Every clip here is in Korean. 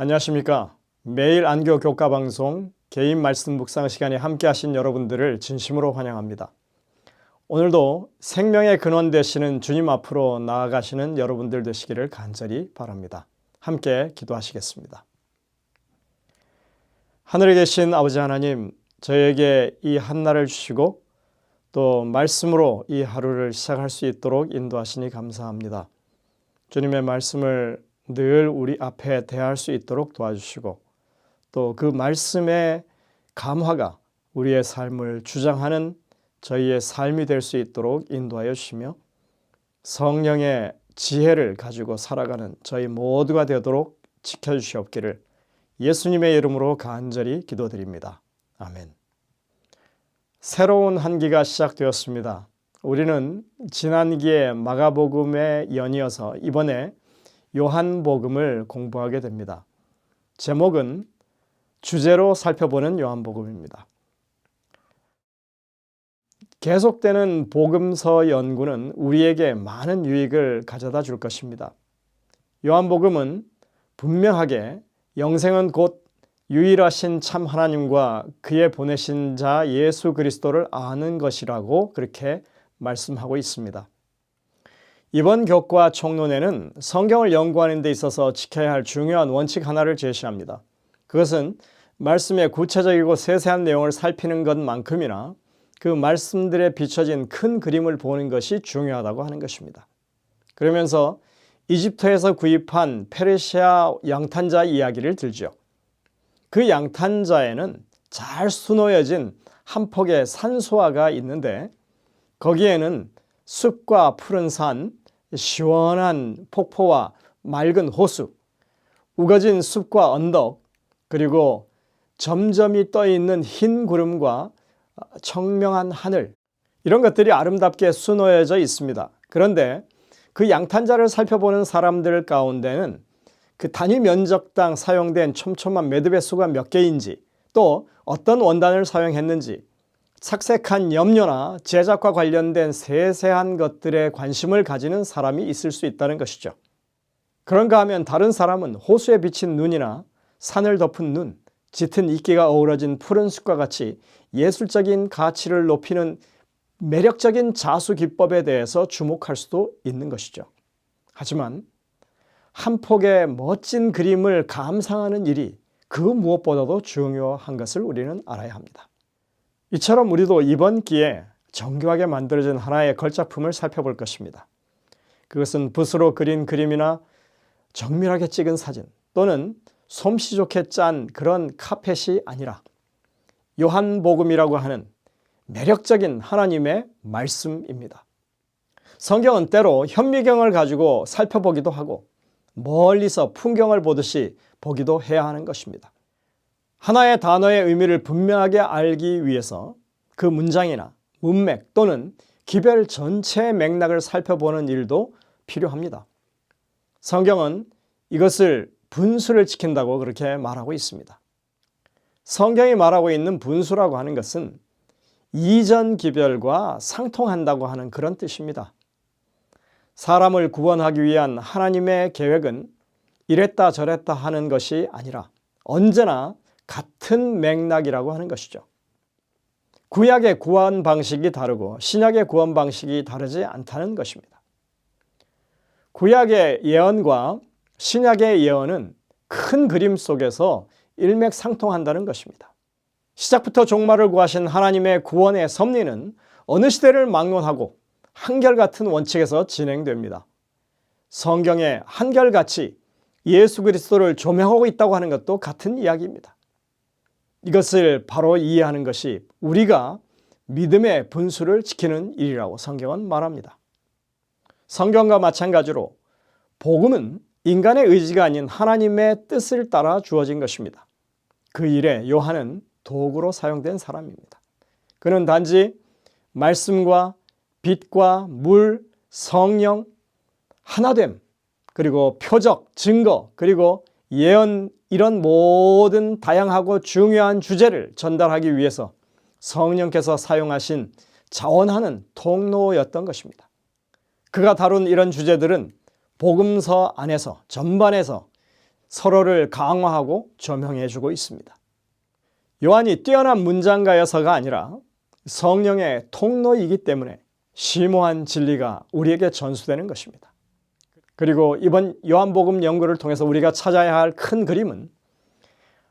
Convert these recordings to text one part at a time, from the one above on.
안녕하십니까. 매일 안교 교과 방송 개인 말씀 묵상 시간에 함께 하신 여러분들을 진심으로 환영합니다. 오늘도 생명의 근원 되시는 주님 앞으로 나아가시는 여러분들 되시기를 간절히 바랍니다. 함께 기도하시겠습니다. 하늘에 계신 아버지 하나님, 저에게 이 한날을 주시고 또 말씀으로 이 하루를 시작할 수 있도록 인도하시니 감사합니다. 주님의 말씀을 늘 우리 앞에 대할 수 있도록 도와주시고 또 그 말씀의 감화가 우리의 삶을 주장하는 저희의 삶이 될 수 있도록 인도하여 주시며 성령의 지혜를 가지고 살아가는 저희 모두가 되도록 지켜주시옵기를 예수님의 이름으로 간절히 기도드립니다. 아멘. 새로운 한 기가 시작되었습니다. 우리는 지난 기에 마가복음에 연이어서 이번에 요한복음을 공부하게 됩니다. 제목은 주제로 살펴보는 요한복음입니다. 계속되는 복음서 연구는 우리에게 많은 유익을 가져다 줄 것입니다. 요한복음은 분명하게 영생은 곧 유일하신 참 하나님과 그의 보내신 자 예수 그리스도를 아는 것이라고 그렇게 말씀하고 있습니다. 이번 교과 총론에는 성경을 연구하는 데 있어서 지켜야 할 중요한 원칙 하나를 제시합니다. 그것은 말씀의 구체적이고 세세한 내용을 살피는 것만큼이나 그 말씀들에 비춰진 큰 그림을 보는 것이 중요하다고 하는 것입니다. 그러면서 이집트에서 구입한 페르시아 양탄자 이야기를 들죠. 그 양탄자에는 잘 수놓여진 한 폭의 산소화가 있는데 거기에는 숲과 푸른 산, 시원한 폭포와 맑은 호수, 우거진 숲과 언덕, 그리고 점점이 떠있는 흰 구름과 청명한 하늘, 이런 것들이 아름답게 수놓여져 있습니다. 그런데 그 양탄자를 살펴보는 사람들 가운데는 그 단위 면적당 사용된 촘촘한 매듭의 수가 몇 개인지, 또 어떤 원단을 사용했는지, 착색한 염료나 제작과 관련된 세세한 것들에 관심을 가지는 사람이 있을 수 있다는 것이죠. 그런가 하면 다른 사람은 호수에 비친 눈이나 산을 덮은 눈, 짙은 이끼가 어우러진 푸른 숲과 같이 예술적인 가치를 높이는 매력적인 자수 기법에 대해서 주목할 수도 있는 것이죠. 하지만 한 폭의 멋진 그림을 감상하는 일이 그 무엇보다도 중요한 것을 우리는 알아야 합니다. 이처럼 우리도 이번 기회에 정교하게 만들어진 하나의 걸작품을 살펴볼 것입니다. 그것은 붓으로 그린 그림이나 정밀하게 찍은 사진 또는 솜씨 좋게 짠 그런 카펫이 아니라 요한복음이라고 하는 매력적인 하나님의 말씀입니다. 성경은 때로 현미경을 가지고 살펴보기도 하고 멀리서 풍경을 보듯이 보기도 해야 하는 것입니다. 하나의 단어의 의미를 분명하게 알기 위해서 그 문장이나 문맥 또는 기별 전체의 맥락을 살펴보는 일도 필요합니다. 성경은 이것을 분수를 지킨다고 그렇게 말하고 있습니다. 성경이 말하고 있는 분수라고 하는 것은 이전 기별과 상통한다고 하는 그런 뜻입니다. 사람을 구원하기 위한 하나님의 계획은 이랬다 저랬다 하는 것이 아니라 언제나 같은 맥락이라고 하는 것이죠. 구약의 구원 방식이 다르고 신약의 구원 방식이 다르지 않다는 것입니다. 구약의 예언과 신약의 예언은 큰 그림 속에서 일맥상통한다는 것입니다. 시작부터 종말을 구하신 하나님의 구원의 섭리는 어느 시대를 막론하고 한결같은 원칙에서 진행됩니다. 성경에 한결같이 예수 그리스도를 조명하고 있다고 하는 것도 같은 이야기입니다. 이것을 바로 이해하는 것이 우리가 믿음의 분수를 지키는 일이라고 성경은 말합니다. 성경과 마찬가지로 복음은 인간의 의지가 아닌 하나님의 뜻을 따라 주어진 것입니다. 그 일에 요한은 도구로 사용된 사람입니다. 그는 단지 말씀과 빛과 물, 성령, 하나됨, 그리고 표적, 증거, 그리고 예언, 이런 모든 다양하고 중요한 주제를 전달하기 위해서 성령께서 사용하신 자원하는 통로였던 것입니다. 그가 다룬 이런 주제들은 복음서 안에서 전반에서 서로를 강화하고 조명해 주고 있습니다. 요한이 뛰어난 문장가여서가 아니라 성령의 통로이기 때문에 심오한 진리가 우리에게 전수되는 것입니다. 그리고 이번 요한복음 연구를 통해서 우리가 찾아야 할 큰 그림은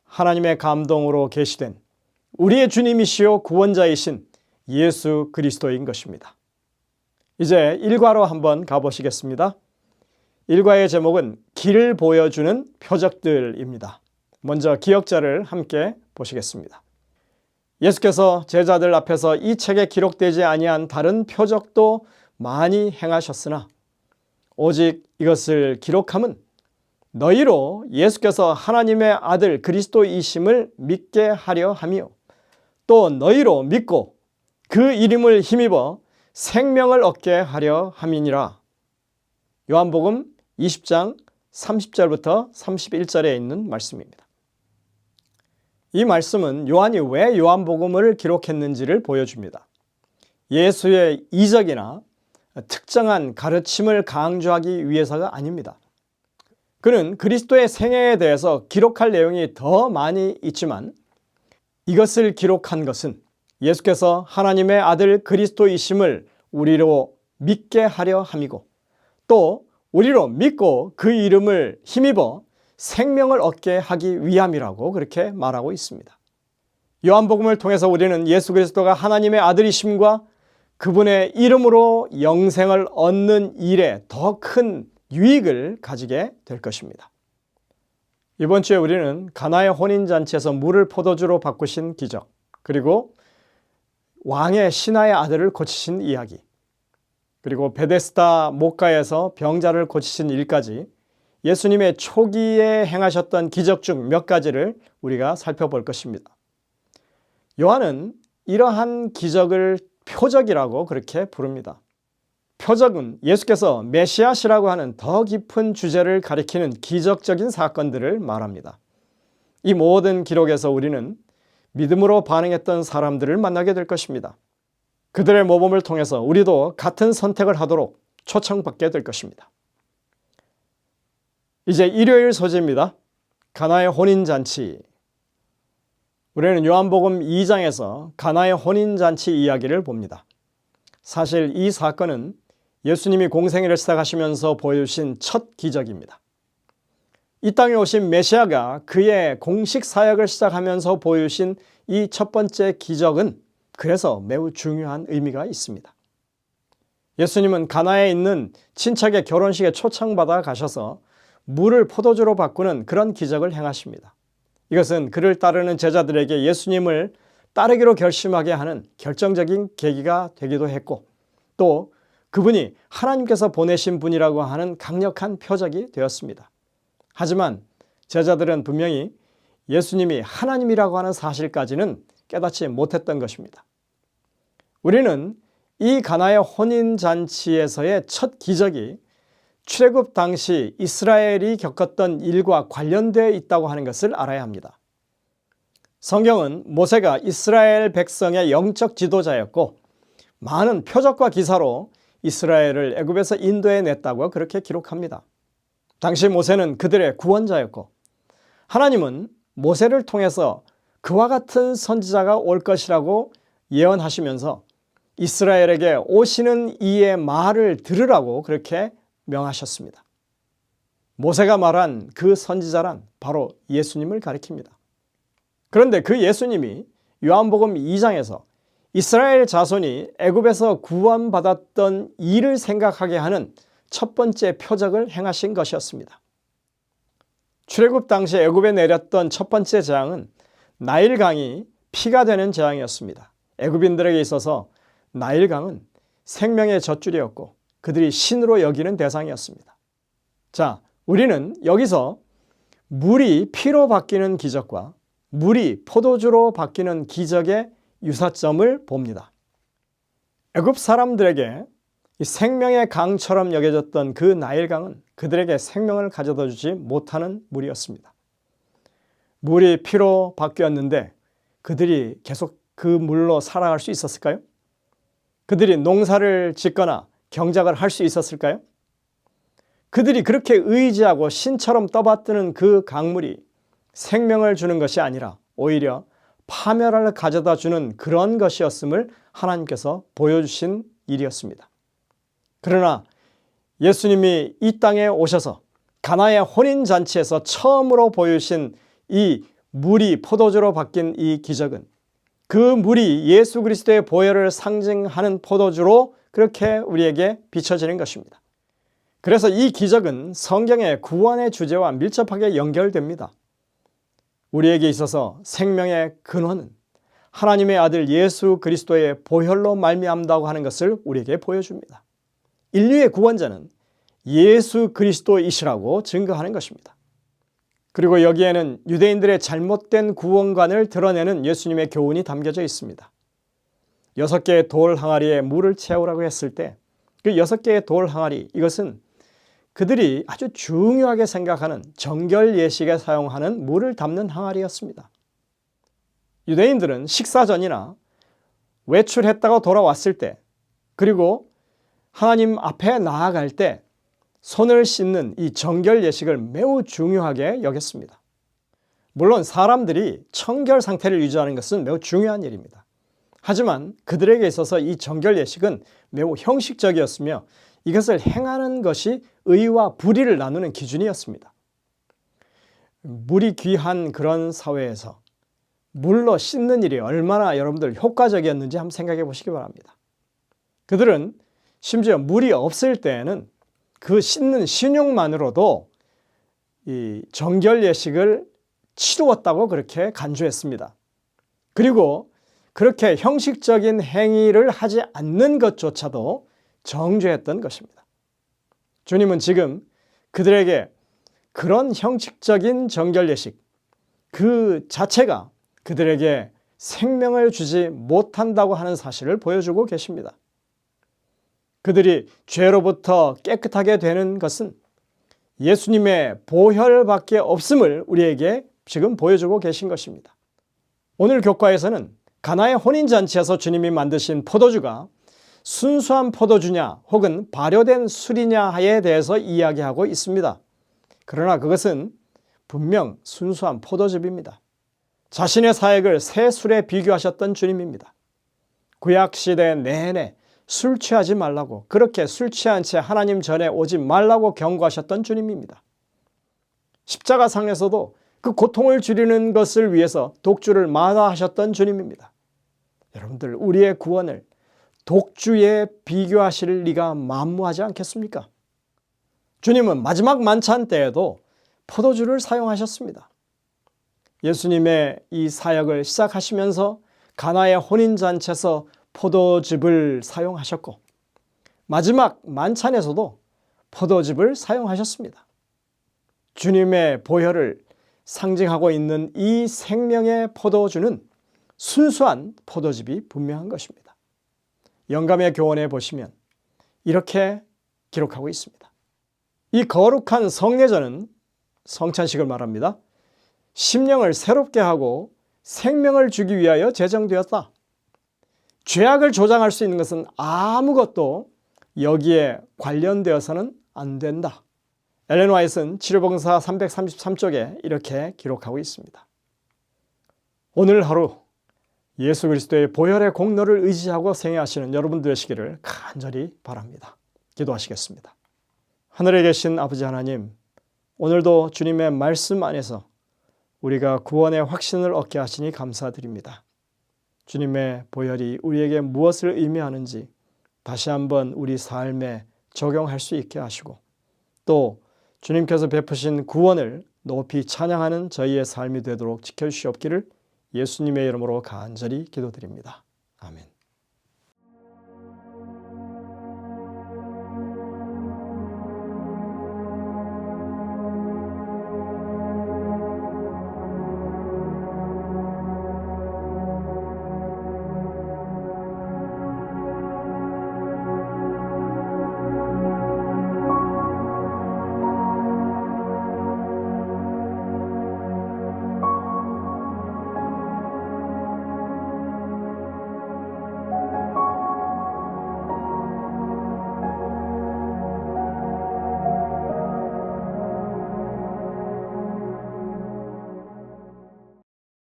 하나님의 감동으로 계시된 우리의 주님이시요 구원자이신 예수 그리스도인 것입니다. 이제 일과로 한번 가보시겠습니다. 일과의 제목은 길을 보여주는 표적들입니다. 먼저 기역자를 함께 보시겠습니다. 예수께서 제자들 앞에서 이 책에 기록되지 아니한 다른 표적도 많이 행하셨으나 오직 이것을 기록함은 너희로 예수께서 하나님의 아들 그리스도이심을 믿게 하려 함이요 또 너희로 믿고 그 이름을 힘입어 생명을 얻게 하려 함이니라. 요한복음 20장 30절부터 31절에 있는 말씀입니다. 이 말씀은 요한이 왜 요한복음을 기록했는지를 보여줍니다. 예수의 이적이나 특정한 가르침을 강조하기 위해서가 아닙니다. 그는 그리스도의 생애에 대해서 기록할 내용이 더 많이 있지만 이것을 기록한 것은 예수께서 하나님의 아들 그리스도이심을 우리로 믿게 하려 함이고 또 우리로 믿고 그 이름을 힘입어 생명을 얻게 하기 위함이라고 그렇게 말하고 있습니다. 요한복음을 통해서 우리는 예수 그리스도가 하나님의 아들이심과 그분의 이름으로 영생을 얻는 일에 더 큰 유익을 가지게 될 것입니다. 이번 주에 우리는 가나의 혼인잔치에서 물을 포도주로 바꾸신 기적, 그리고 왕의 신하의 아들을 고치신 이야기, 그리고 베데스다 목가에서 병자를 고치신 일까지 예수님의 초기에 행하셨던 기적 중 몇 가지를 우리가 살펴볼 것입니다. 요한은 이러한 기적을 표적이라고 그렇게 부릅니다. 표적은 예수께서 메시아시라고 하는 더 깊은 주제를 가리키는 기적적인 사건들을 말합니다. 이 모든 기록에서 우리는 믿음으로 반응했던 사람들을 만나게 될 것입니다. 그들의 모범을 통해서 우리도 같은 선택을 하도록 초청받게 될 것입니다. 이제 일요일 소재입니다. 가나의 혼인잔치. 우리는 요한복음 2장에서 가나의 혼인잔치 이야기를 봅니다. 사실 이 사건은 예수님이 공생애를 시작하시면서 보여주신 첫 기적입니다. 이 땅에 오신 메시아가 그의 공식 사역을 시작하면서 보여주신 이 첫 번째 기적은 그래서 매우 중요한 의미가 있습니다. 예수님은 가나에 있는 친척의 결혼식에 초청받아 가셔서 물을 포도주로 바꾸는 그런 기적을 행하십니다. 이것은 그를 따르는 제자들에게 예수님을 따르기로 결심하게 하는 결정적인 계기가 되기도 했고 또 그분이 하나님께서 보내신 분이라고 하는 강력한 표적이 되었습니다. 하지만 제자들은 분명히 예수님이 하나님이라고 하는 사실까지는 깨닫지 못했던 것입니다. 우리는 이 가나의 혼인잔치에서의 첫 기적이 출애굽 당시 이스라엘이 겪었던 일과 관련되어 있다고 하는 것을 알아야 합니다. 성경은 모세가 이스라엘 백성의 영적 지도자였고 많은 표적과 기사로 이스라엘을 애굽에서 인도해냈다고 그렇게 기록합니다. 당시 모세는 그들의 구원자였고 하나님은 모세를 통해서 그와 같은 선지자가 올 것이라고 예언하시면서 이스라엘에게 오시는 이의 말을 들으라고 그렇게 명하셨습니다. 모세가 말한 그 선지자란 바로 예수님을 가리킵니다. 그런데 그 예수님이 요한복음 2장에서 이스라엘 자손이 애굽에서 구원받았던 일을 생각하게 하는 첫 번째 표적을 행하신 것이었습니다. 출애굽 당시 애굽에 내렸던 첫 번째 재앙은 나일강이 피가 되는 재앙이었습니다. 애굽인들에게 있어서 나일강은 생명의 젖줄이었고 그들이 신으로 여기는 대상이었습니다. 자, 우리는 여기서 물이 피로 바뀌는 기적과 물이 포도주로 바뀌는 기적의 유사점을 봅니다. 애굽 사람들에게 이 생명의 강처럼 여겨졌던 그 나일강은 그들에게 생명을 가져다 주지 못하는 물이었습니다. 물이 피로 바뀌었는데 그들이 계속 그 물로 살아갈 수 있었을까요? 그들이 농사를 짓거나 경작을 할 수 있었을까요? 그들이 그렇게 의지하고 신처럼 떠받드는 그 강물이 생명을 주는 것이 아니라 오히려 파멸을 가져다 주는 그런 것이었음을 하나님께서 보여주신 일이었습니다. 그러나 예수님이 이 땅에 오셔서 가나의 혼인잔치에서 처음으로 보여주신 이 물이 포도주로 바뀐 이 기적은 그 물이 예수 그리스도의 보혈을 상징하는 포도주로 그렇게 우리에게 비춰지는 것입니다. 그래서 이 기적은 성경의 구원의 주제와 밀접하게 연결됩니다. 우리에게 있어서 생명의 근원은 하나님의 아들 예수 그리스도의 보혈로 말미암다고 하는 것을 우리에게 보여줍니다. 인류의 구원자는 예수 그리스도이시라고 증거하는 것입니다. 그리고 여기에는 유대인들의 잘못된 구원관을 드러내는 예수님의 교훈이 담겨져 있습니다. 6개의 돌 항아리에 물을 채우라고 했을 때 그 6개의 돌 항아리, 이것은 그들이 아주 중요하게 생각하는 정결 예식에 사용하는 물을 담는 항아리였습니다. 유대인들은 식사 전이나 외출했다가 돌아왔을 때, 그리고 하나님 앞에 나아갈 때 손을 씻는 이 정결 예식을 매우 중요하게 여겼습니다. 물론 사람들이 청결 상태를 유지하는 것은 매우 중요한 일입니다. 하지만 그들에게 있어서 이 정결 예식은 매우 형식적이었으며 이것을 행하는 것이 의와 불의를 나누는 기준이었습니다. 물이 귀한 그런 사회에서 물로 씻는 일이 얼마나 여러분들 효과적이었는지 한번 생각해 보시기 바랍니다. 그들은 심지어 물이 없을 때에는 그 씻는 신용만으로도 이 정결 예식을 치루었다고 그렇게 간주했습니다. 그리고 그렇게 형식적인 행위를 하지 않는 것조차도 정죄했던 것입니다. 주님은 지금 그들에게 그런 형식적인 정결 예식 그 자체가 그들에게 생명을 주지 못한다고 하는 사실을 보여주고 계십니다. 그들이 죄로부터 깨끗하게 되는 것은 예수님의 보혈밖에 없음을 우리에게 지금 보여주고 계신 것입니다. 오늘 교과에서는 가나의 혼인잔치에서 주님이 만드신 포도주가 순수한 포도주냐 혹은 발효된 술이냐에 대해서 이야기하고 있습니다. 그러나 그것은 분명 순수한 포도즙입니다. 자신의 사역을 새 술에 비교하셨던 주님입니다. 구약시대 내내 술 취하지 말라고, 그렇게 술 취한 채 하나님 전에 오지 말라고 경고하셨던 주님입니다. 십자가상에서도 그 고통을 줄이는 것을 위해서 독주를 마다하셨던 주님입니다. 여러분들, 우리의 구원을 독주에 비교하실 리가 만무하지 않겠습니까? 주님은 마지막 만찬 때에도 포도주를 사용하셨습니다. 예수님의 이 사역을 시작하시면서 가나의 혼인잔치에서 포도즙을 사용하셨고 마지막 만찬에서도 포도즙을 사용하셨습니다. 주님의 보혈을 상징하고 있는 이 생명의 포도주는 순수한 포도즙이 분명한 것입니다. 영감의 교훈에 보시면 이렇게 기록하고 있습니다. 이 거룩한 성례전은, 성찬식을 말합니다, 심령을 새롭게 하고 생명을 주기 위하여 제정되었다. 죄악을 조장할 수 있는 것은 아무것도 여기에 관련되어서는 안 된다. 엘렌 화이트는 치료봉사 333쪽에 이렇게 기록하고 있습니다. 오늘 하루 예수 그리스도의 보혈의 공로를 의지하고 생애하시는 여러분 되시기를 간절히 바랍니다. 기도하시겠습니다. 하늘에 계신 아버지 하나님, 오늘도 주님의 말씀 안에서 우리가 구원의 확신을 얻게 하시니 감사드립니다. 주님의 보혈이 우리에게 무엇을 의미하는지 다시 한번 우리 삶에 적용할 수 있게 하시고, 또 주님께서 베푸신 구원을 높이 찬양하는 저희의 삶이 되도록 지켜주시옵기를 예수님의 이름으로 간절히 기도드립니다. 아멘.